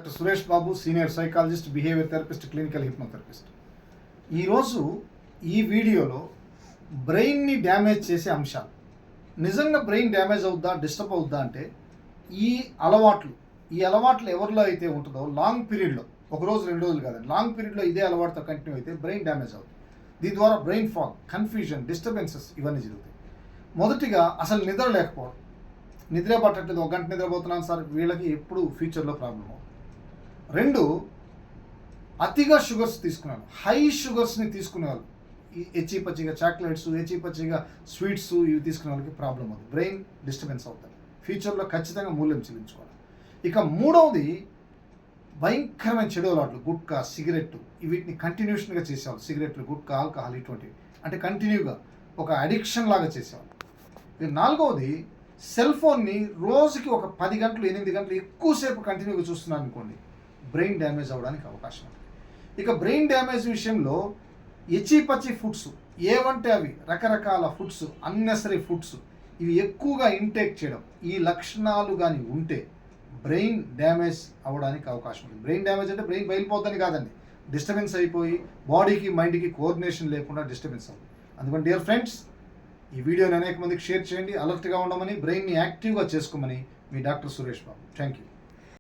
Doctor Suresh Babu, senior psychologist, behaviour therapist, clinical hypnotherapist. ఈరోజు ఈ వీడియోలో బ్రెయిన్ని డ్యామేజ్ చేసే అంశాలు. నిజంగా బ్రెయిన్ డ్యామేజ్ అవుద్దా, డిస్టర్బ్ అవుద్దా అంటే ఈ అలవాట్లు ఎవరిలో అయితే ఉంటుందో లాంగ్ పీరియడ్లో, ఒక రోజు 2 రోజులు కాదండి, లాంగ్ పీరియడ్లో ఇదే అలవాటుతో కంటిన్యూ అయితే బ్రెయిన్ డ్యామేజ్ అవుతుంది. దీని ద్వారా బ్రెయిన్ ఫాగ్, కన్ఫ్యూజన్, డిస్టర్బెన్సెస్ ఇవన్నీ జరుగుతాయి. మొదటిగా అసలు నిద్ర లేకపోవడం. నిద్రే పట్టట్లేదు, 1 గంట నిద్రపోతున్నాను సార్, వీళ్ళకి ఎప్పుడు ఫ్యూచర్లో ప్రాబ్లం అవుతుంది. 2, అతిగా షుగర్స్ తీసుకున్నాను, హై షుగర్స్ని తీసుకునేవాళ్ళు, ఈ పచ్చిగా చాక్లెట్స్, పచ్చిగా స్వీట్స్ ఇవి తీసుకునే వాళ్ళకి ప్రాబ్లం అవుతుంది, బ్రెయిన్ డిస్టర్బెన్స్ అవుతుంది, ఫ్యూచర్లో ఖచ్చితంగా మూల్యం చెల్లించుకోవాలి. ఇక 3వది భయంకరమైన చెడు అలవాట్లు, గుట్కా, సిగరెట్, వీటిని కంటిన్యూషన్గా చేసేవాళ్ళు. సిగరెట్లు, గుట్కా, ఆల్కహాల్ ఇటువంటివి అంటే కంటిన్యూగా ఒక అడిక్షన్ లాగా చేసేవాళ్ళు. ఇక 4వది సెల్ ఫోన్ని రోజుకి ఒక 10 గంటలు 8 గంటలు ఎక్కువసేపు కంటిన్యూగా చూస్తున్నారు అనుకోండి, బ్రెయిన్ డ్యామేజ్ అవ్వడానికి అవకాశం ఉంది. ఇక బ్రెయిన్ డ్యామేజ్ విషయంలో పచ్చి ఫుడ్స్ ఏవంటే అవి రకరకాల ఫుడ్స్, అన్నెసరీ ఫుడ్స్, ఇవి ఎక్కువగా ఇంటేక్ చేయడం, ఈ లక్షణాలు కానీ ఉంటే బ్రెయిన్ డ్యామేజ్ అవ్వడానికి అవకాశం ఉంది. బ్రెయిన్ డ్యామేజ్ అంటే బ్రెయిన్ బయలుపోద్దని కాదండి, డిస్టర్బెన్స్ అయిపోయి బాడీకి మైండ్కి కోఆర్డినేషన్ లేకుండా డిస్టర్బెన్స్ అవుతుంది. అందుకని డియర్ ఫ్రెండ్స్, ఈ వీడియోని అనేక మందికి షేర్ చేయండి, అలర్ట్గా ఉండమని, బ్రెయిన్ని యాక్టివ్గా చేసుకోమని మీ doctor Suresh Babu. Thank you.